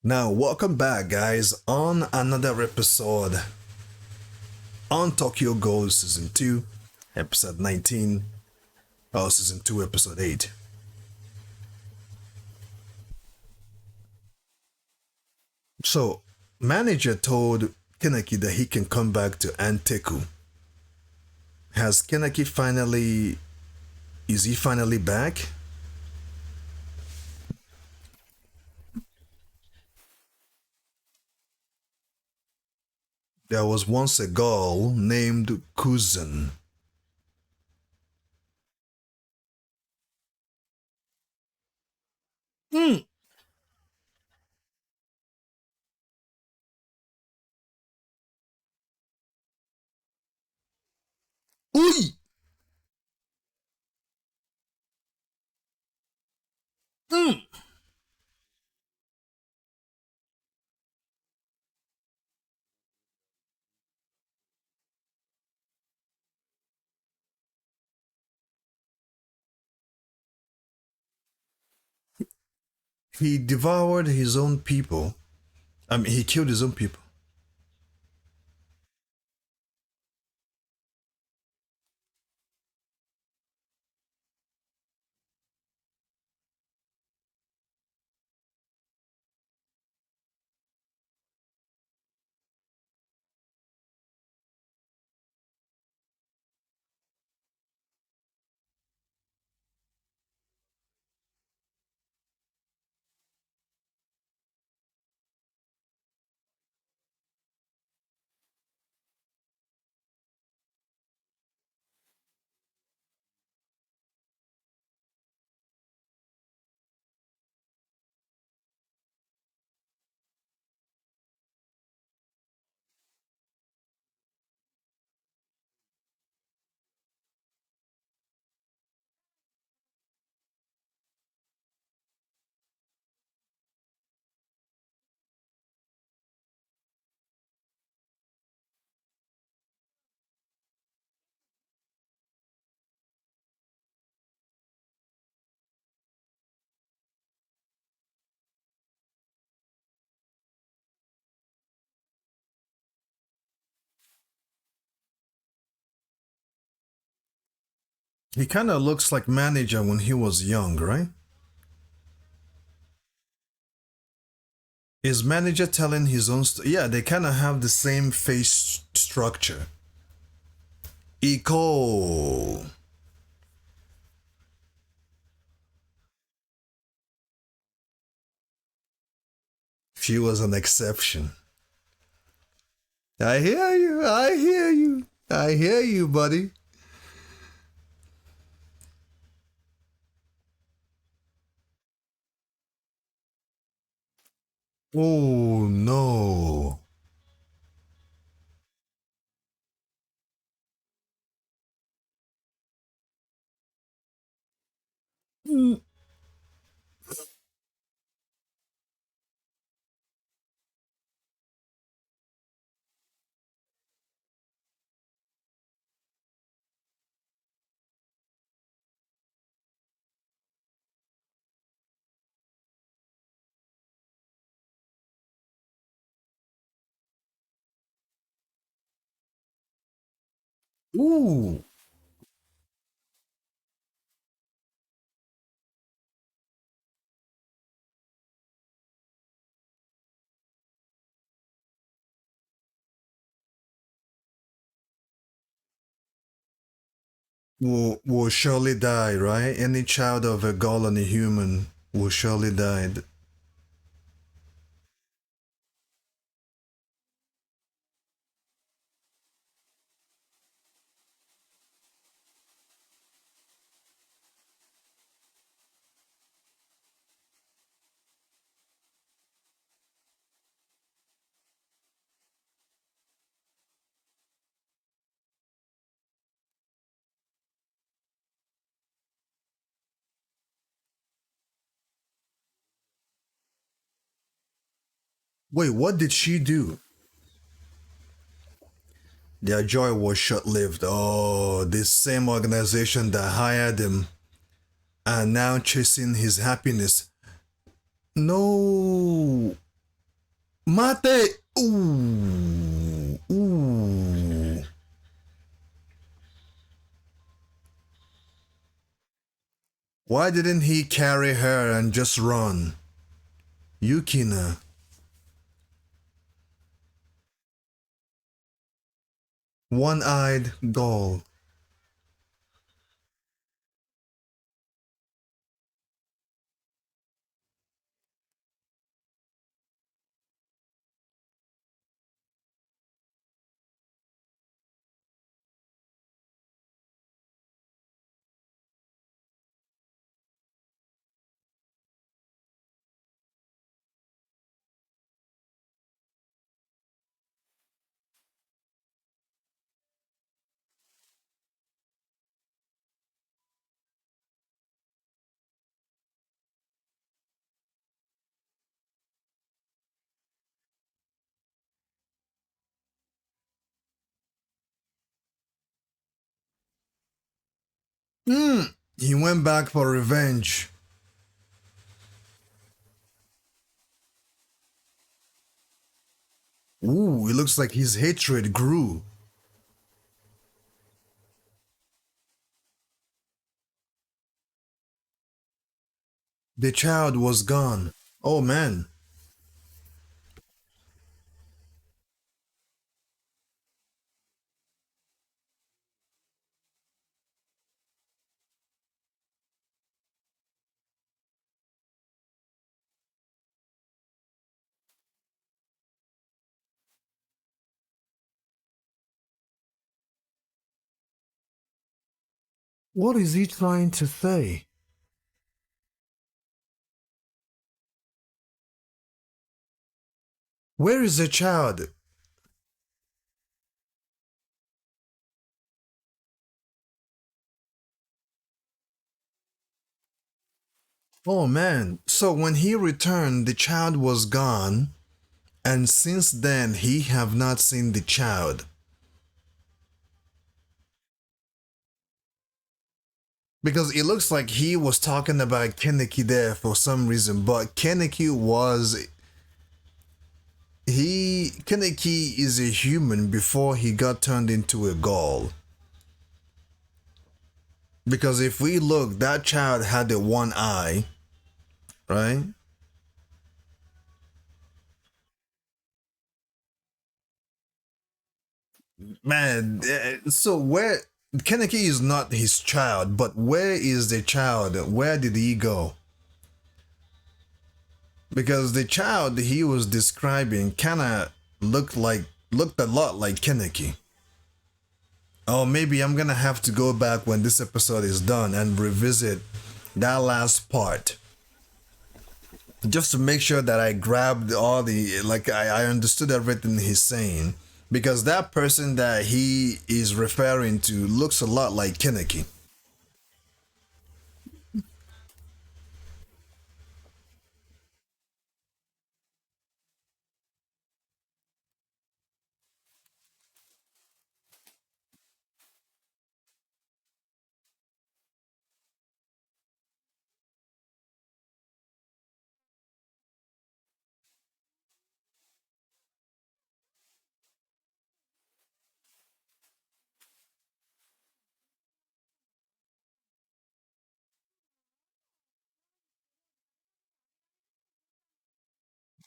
Now, welcome back, guys, on another episode on Tokyo Ghoul Season 2, Episode 19, or Season 2, Episode 8. So, manager told Kaneki that he can come back to Anteku. Has Kaneki finally. Is he finally back? There was once a girl named Kuzan. Hmm. Uy! Hmm. He devoured his own people. I mean, he killed his own people. He kind of looks like manager when he was young, right? Is manager telling his own yeah, they kind of have the same face structure. Eco. She was an exception. I hear you. I hear you. I hear you, buddy. Oh no. Mm. Ooh. Will surely die, right? Any child of a god and a human will surely die. Wait, what did she do? Their joy was short lived. Oh, this same organization that hired him are now chasing his happiness. No. Mate! Ooh. Ooh. Why didn't he carry her and just run? Yukina. One-eyed Ghoul. He went back for revenge. Ooh, it looks like his hatred grew. The child was gone. Oh man. What is he trying to say? Where is the child? Oh man. So when he returned, the child was gone, and since then he have not seen the child. Because it looks like he was talking about Kaneki there for some reason, but Kaneki is a human before he got turned into a ghoul. Because if we look, that child had the one eye, right? Man, so where Kaneki is not his child, but where is the child? Where did he go? Because the child he was describing kind of looked a lot like Kaneki. Oh, maybe I'm gonna have to go back when this episode is done and revisit that last part just to make sure that I grabbed all the I understood everything he's saying because that person that he is referring to looks a lot like Kaneki.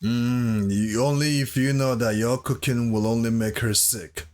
Only if you know that your cooking will only make her sick.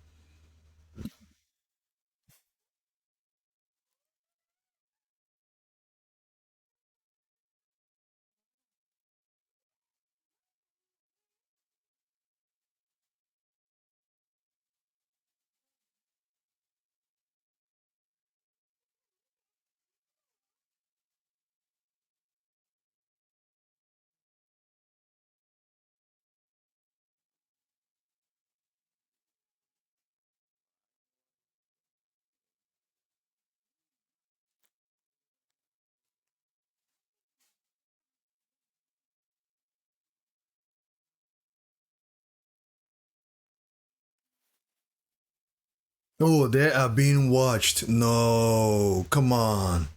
Oh, they are being watched. No, come on.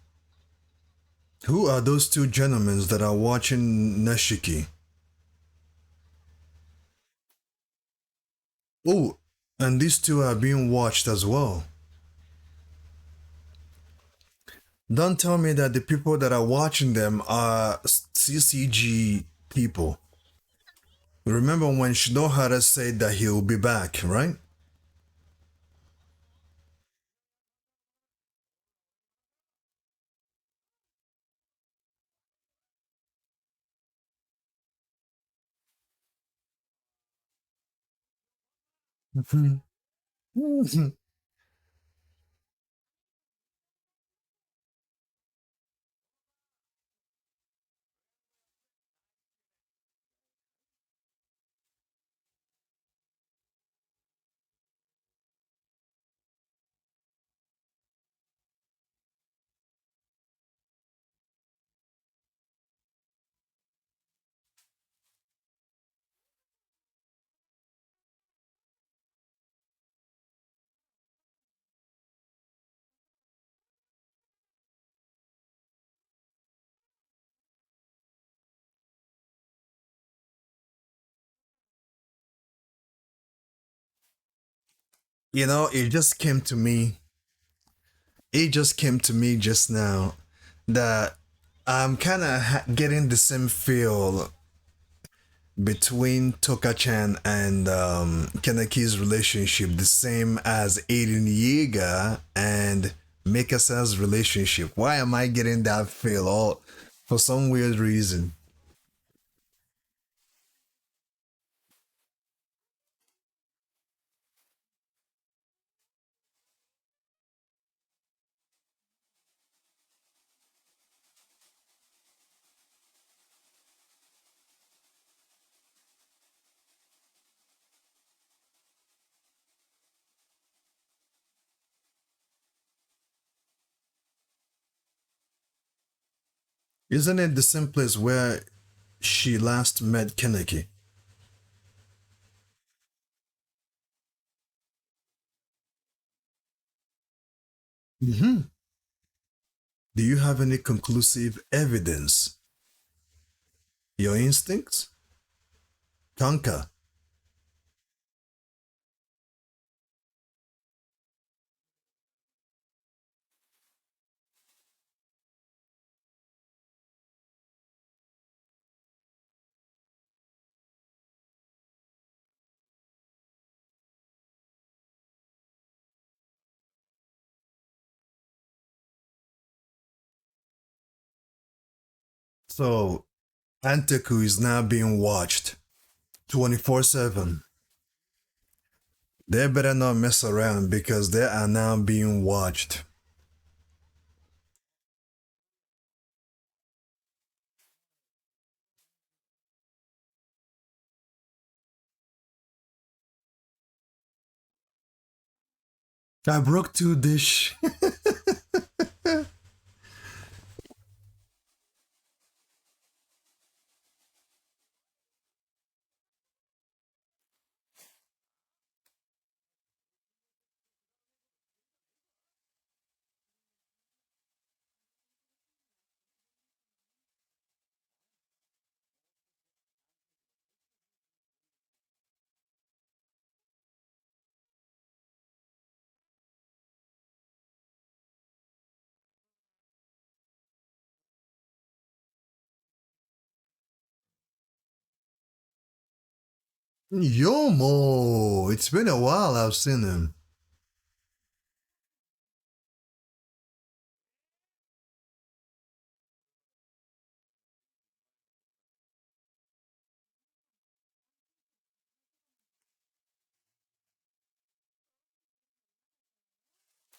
Who are those two gentlemen that are watching Nashiki? Oh, and these two are being watched as well. Don't tell me that the people that are watching them are CCG people. Remember when Shinohara said that he'll be back, right? You know, it just came to me just now that I'm kind of getting the same feel between Toka-chan and Kaneki's relationship, the same as Aiden Yeager and Mikasa's relationship. Why am I getting that feel? All for some weird reason. Isn't it the same place where she last met Kaneki? Mm-hmm. Do you have any conclusive evidence? Your instincts? Conquer. So, Anteku is now being watched 24/7. They better not mess around because they are now being watched. I broke two dish. Yomo! It's been a while I've seen him.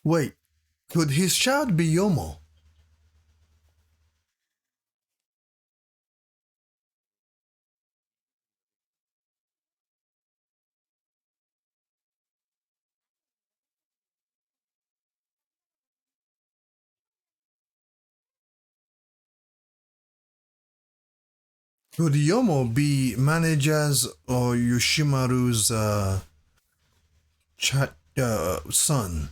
Wait, could his child be Yomo? Could Yomo be managers or Yoshimaru's son?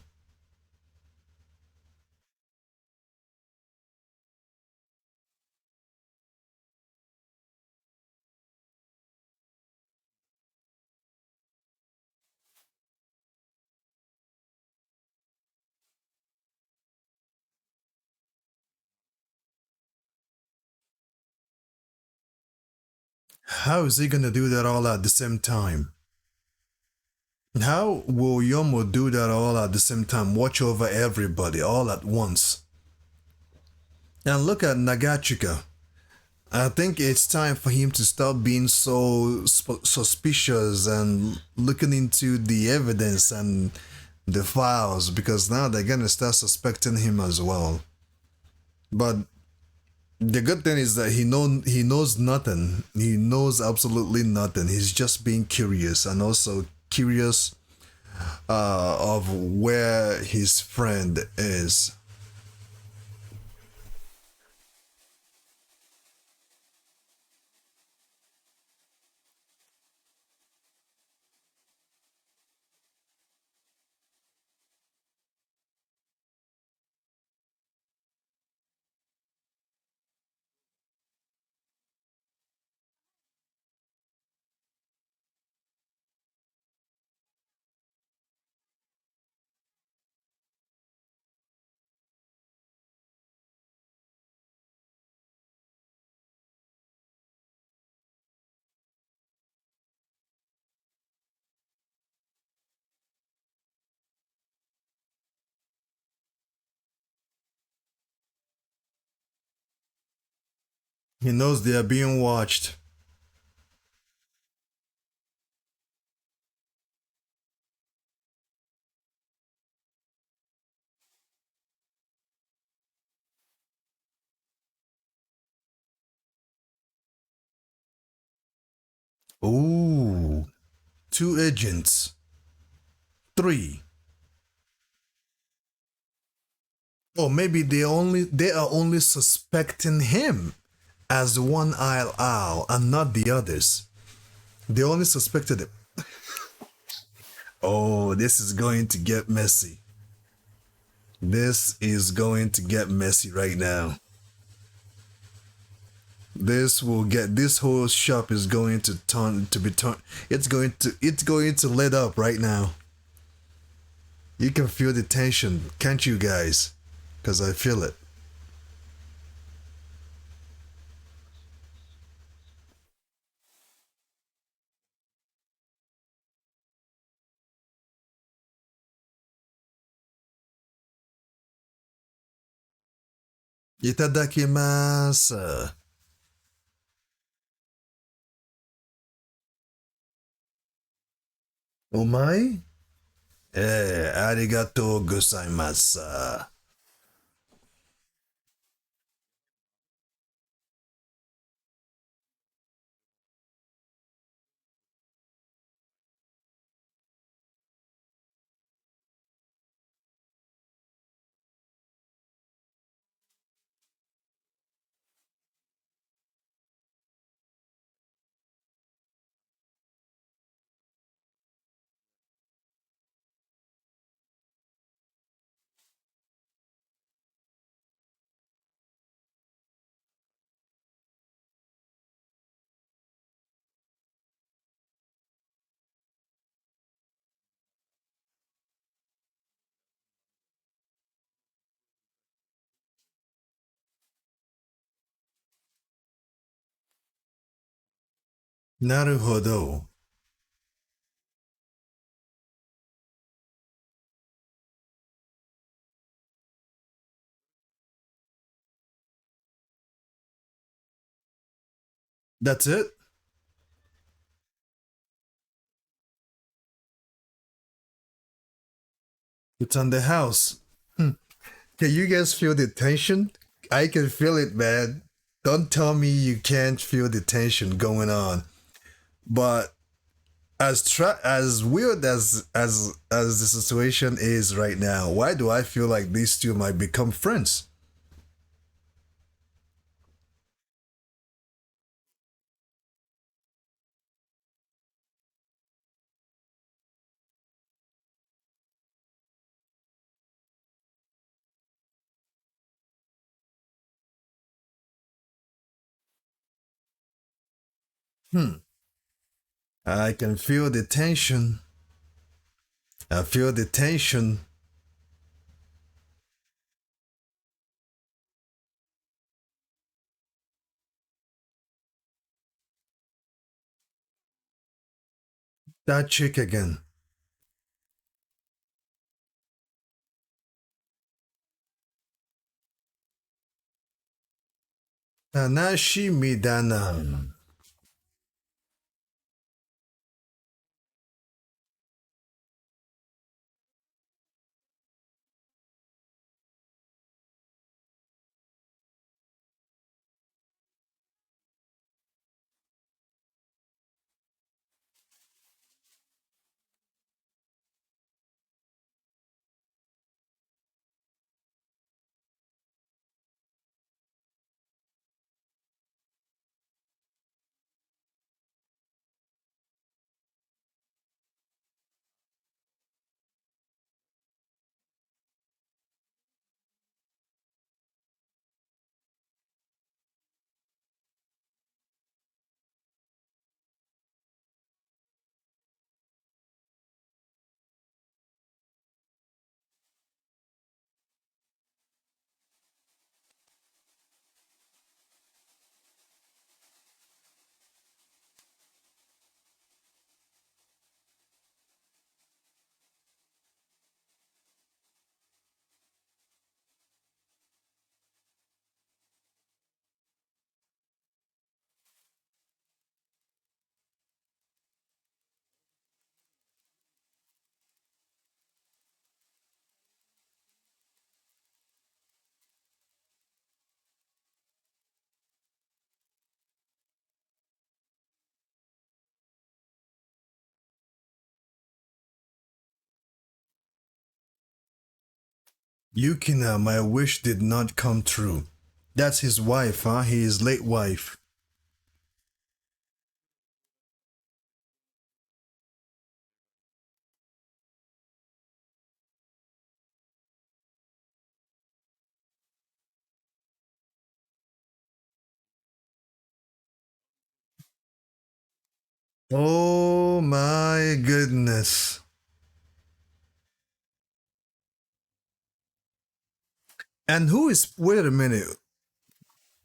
How is he gonna do that all at the same time? How will Yomo do that all at the same time? Watch over everybody all at once. And look at Nagachika. I think it's time for him to stop being so suspicious and looking into the evidence and the files because now they're gonna start suspecting him as well. But the good thing is that he knows nothing. He knows absolutely nothing. He's just being curious and also curious of where his friend is. He knows they are being watched. Ooh, two agents. Three. Or maybe they are only suspecting him as the one-eyed owl and not the others. They only suspected him. Oh, this is going to get messy. This is going to get messy right now. This whole shop is going to turn. It's going to lit up right now. You can feel the tension, can't you guys? Cause I feel it. いただきます。お前ありがとうございます。なるほど。That's it? It's on the house. Can you guys feel the tension? I can feel it, man. Don't tell me you can't feel the tension going on. But as weird as the situation is right now, why do I feel like these two might become friends? Hmm. I can feel the tension. I feel the tension. That chick again. Tanashi Midana. Yukina, my wish did not come true. That's his wife, huh? His late wife. Oh my goodness. And who is wait a minute.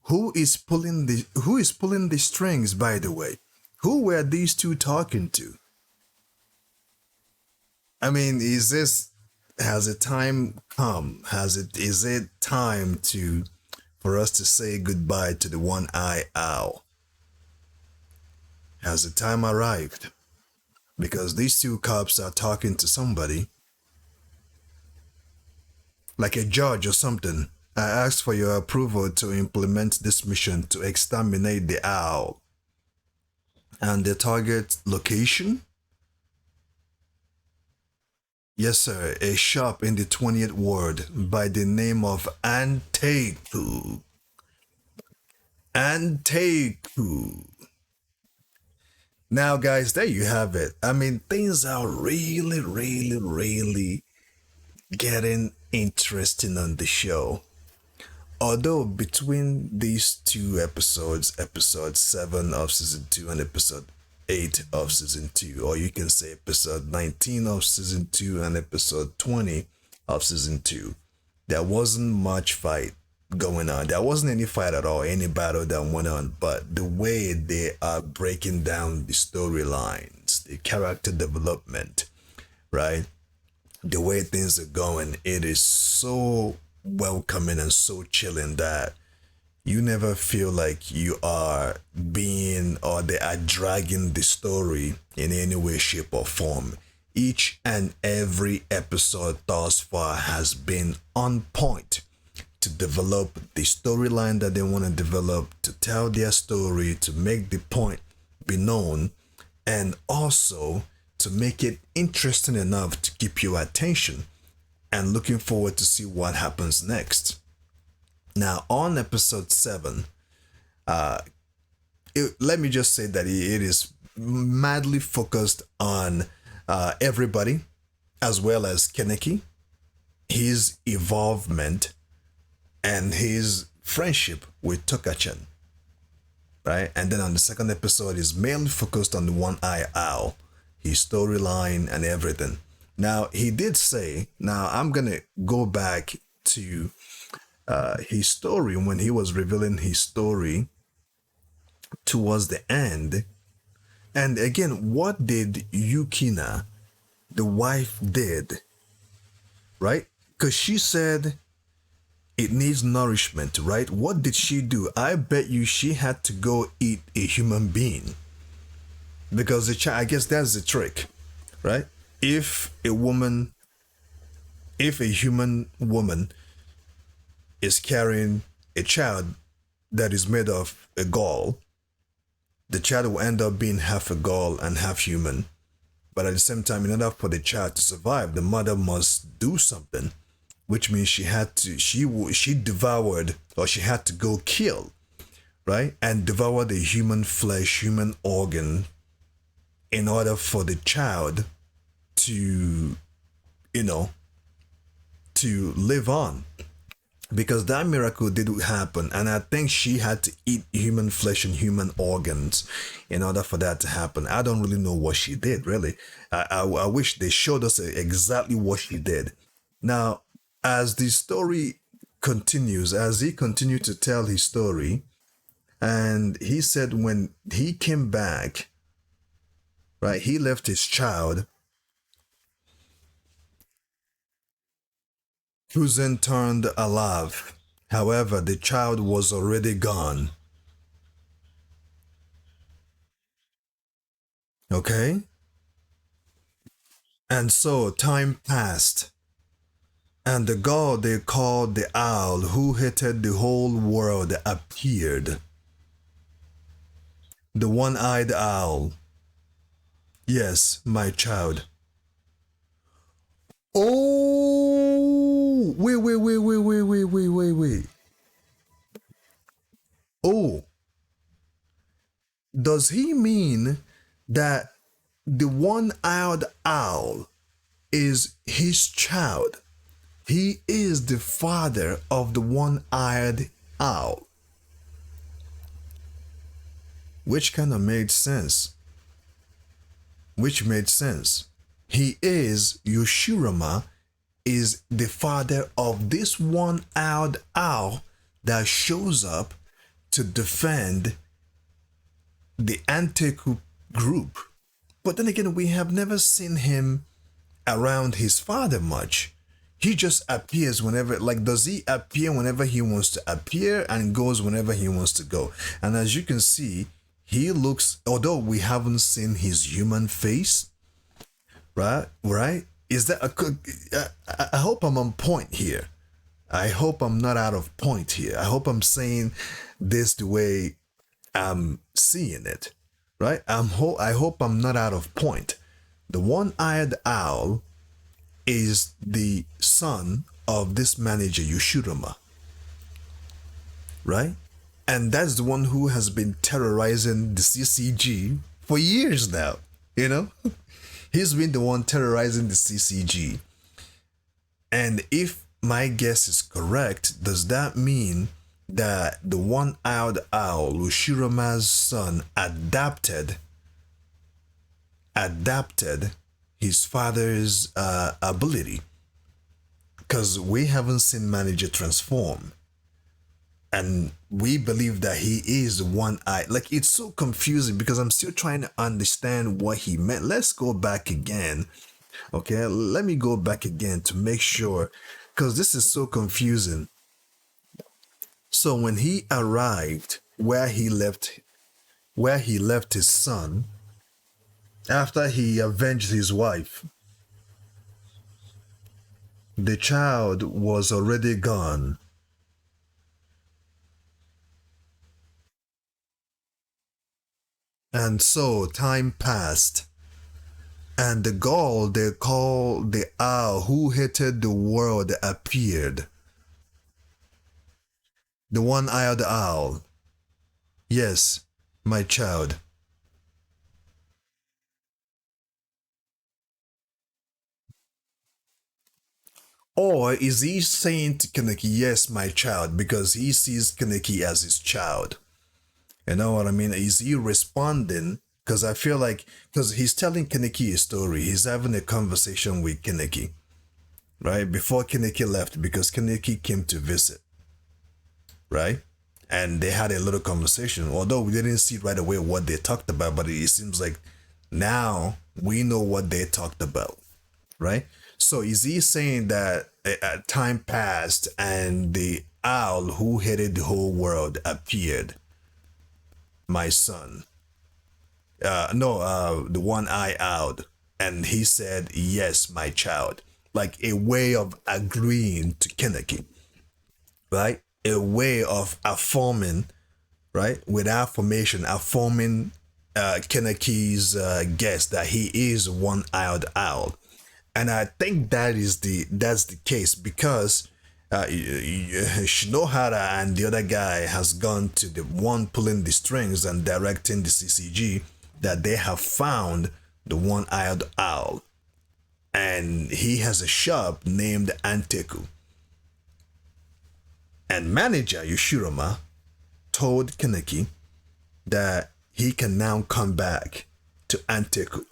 Who is pulling the strings, by the way? Who were these two talking to? I mean, is this has a time come? Has it is it time to for us to say goodbye to the one eye owl? Has the time arrived? Because these two cops are talking to somebody, like a judge or something. I asked for your approval to implement this mission to exterminate the owl and the target location. Yes, sir, a shop in the 20th ward by the name of Anteku. Anteku. Now, guys, there you have it. I mean, things are really, really, really getting interesting on the show. Although between these two episodes, episode 7 of season 2 and episode 8 of season 2, or you can say episode 19 of season 2 and episode 20 of season 2, there wasn't much fight going on. There wasn't any fight at all, any battle that went on, but the way they are breaking down the storylines, the character development, right? The way things are going, it is so welcoming and so chilling that you never feel like you are being or they are dragging the story in any way, shape, or form. Each and every episode thus far has been on point to develop the storyline that they want to develop, to tell their story, to make the point be known, and also to make it interesting enough to keep your attention and looking forward to see what happens next. Now, on episode 7, let me just say that it is madly focused on everybody, as well as Kaneki, his evolvement, and his friendship with Tokachan, right? And then on the second episode is mainly focused on the one eye owl, his storyline and everything. Now he did say, now I'm gonna go back to his story when he was revealing his story towards the end. And again, what did Yukina, the wife, did, right? Because she said it needs nourishment, right? What did she do? I bet you she had to go eat a human being because the child. I guess that's the trick, right? If a woman, if a human woman is carrying a child that is made of a ghoul, the child will end up being half a ghoul and half human. But at the same time, in order for the child to survive, the mother must do something, which means she had to, she devoured, or she had to go kill, right? And devour the human flesh, human organ, in order for the child to, you know, to live on. Because that miracle did happen, and I think she had to eat human flesh and human organs in order for that to happen. I don't really know what she did, really. I wish they showed us exactly what she did. Now, as the story continues, as he continued to tell his story, and he said when he came back, right, he left his child, who then turned alive. However, the child was already gone. Okay? And so time passed, and the god they called the owl, who hated the whole world, appeared. The one eyed owl. Yes, my child. Oh, wait. Oh, does he mean that the one eyed owl is his child? He is the father of the one eyed owl. Which kind of made sense. Which made sense. He is, Yoshimura is the father of this one eyed owl that shows up to defend the Anteku group. But then again, we have never seen him around his father much. He just appears whenever, like, does he appear whenever he wants to appear and goes whenever he wants to go? And as you can see, he looks, although we haven't seen his human face, right? Is that I hope I'm on point here. I hope I'm not out of point here. I hope I'm saying this the way I'm seeing it, right? I hope I'm not out of point. The one-eyed owl is the son of this manager Yoshimura, right? And that's the one who has been terrorizing the CCG for years now, you know? He's been the one terrorizing the CCG. And if my guess is correct, does that mean that the one-eyed owl, Yoshimura's son, adapted his father's ability? Because we haven't seen manager transform, and we believe that he is one eye. Like, it's so confusing because I'm still trying to understand what he meant. Let's go back again. Okay, let me go back again to make sure, because this is so confusing. So when he arrived where he left his son, after he avenged his wife, the child was already gone. And so time passed, and the ghoul they call the owl who hated the world appeared. The one-eyed owl. Yes, my child. Or is he saying to Kaneki, yes, my child, because he sees Kaneki as his child? You know what I mean? Is he responding? Because I feel like, because he's telling Kaneki a story, he's having a conversation with Kaneki, right? Before Kaneki left, because Kaneki came to visit, right? and they had a little conversation. Although we didn't see right away what they talked about, but it seems like now we know what they talked about, right? So is he saying that time passed and the owl who hated the whole world appeared, my son? No, the one-eye owl, and he said, "Yes, my child," like a way of agreeing to Kaneki, right? A way of affirming, right? With affirmation, affirming Kaneki's guess that he is one-eyed owl, and I think that's the case because Shinohara and the other guy has gone to the one pulling the strings and directing the CCG that they have found the one-eyed owl, and he has a shop named Anteku. And manager Yoshimura told Kaneki that he can now come back to Anteku.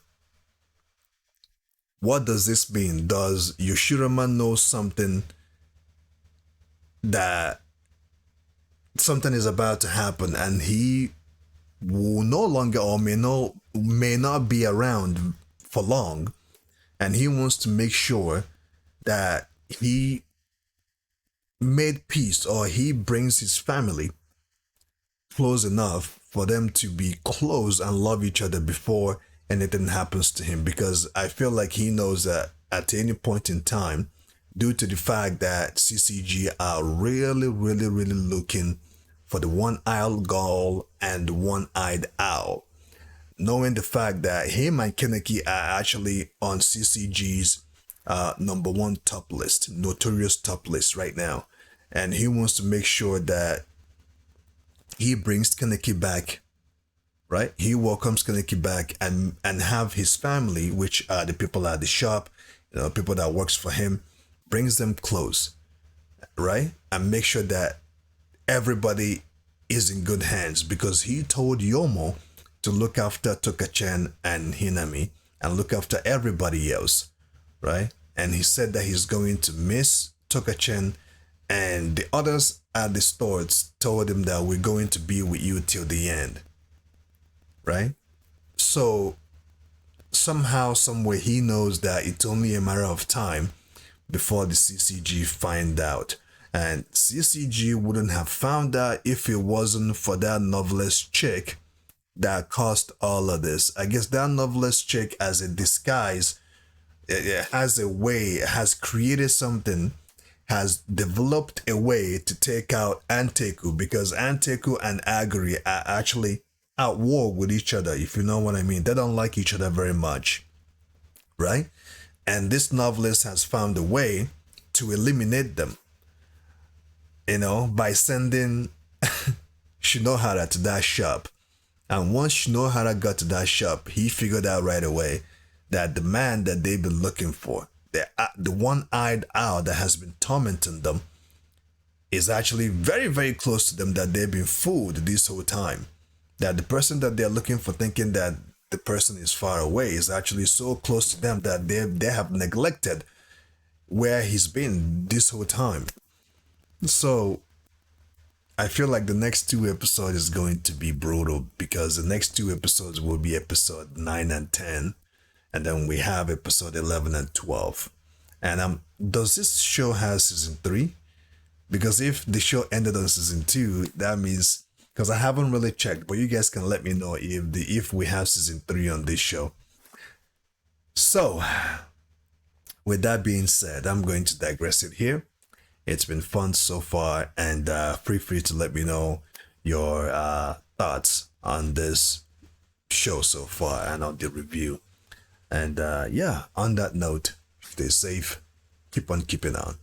What does this mean? Does Yoshimura know something that something is about to happen and he will no longer or may not be around for long, and he wants to make sure that he made peace or he brings his family close enough for them to be close and love each other before anything happens to him, because I feel like he knows that at any point in time, due to the fact that CCG are really, really, really looking for the one-eyed Ghoul and the one-eyed owl, knowing the fact that him and Kaneki are actually on CCG's number one top list, notorious top list right now, and he wants to make sure that he brings Kaneki back, right? He welcomes Kaneki back and have his family, which are the people at the shop, people that works for him, brings them close, right? And make sure that everybody is in good hands, because he told Yomo to look after Toka-chan and Hinami and look after everybody else, right? And he said that he's going to miss Toka-chan, and the others at the stores told him that we're going to be with you till the end, right? So somehow, somewhere, he knows that it's only a matter of time before the CCG find out. And CCG wouldn't have found out if it wasn't for that novelist chick that caused all of this. I guess that novelist chick, as a disguise, it has a way, has created something, has developed a way to take out Anteku, because Anteku and Aguri are actually at war with each other, if you know what I mean. They don't like each other very much, right? And this novelist has found a way to eliminate them, by sending Shinohara to that shop. And once Shinohara got to that shop, he figured out right away that the man that they've been looking for, the one-eyed owl that has been tormenting them, is actually very, very close to them, that they've been fooled this whole time. That the person that they're looking for, thinking that the person is far away, is actually so close to them that they have neglected where he's been this whole time. So I feel like the next two episodes is going to be brutal, because the next two episodes will be episode 9 and 10, and then we have episode 11 and 12. And does this show have season 3? Because if the show ended on season 2, that means, because I haven't really checked, but you guys can let me know if we have season 3 on this show. So with that being said, I'm going to digress it here. It's been fun so far, and feel free to let me know your thoughts on this show so far and on the review. And on that note, stay safe, keep on keeping on.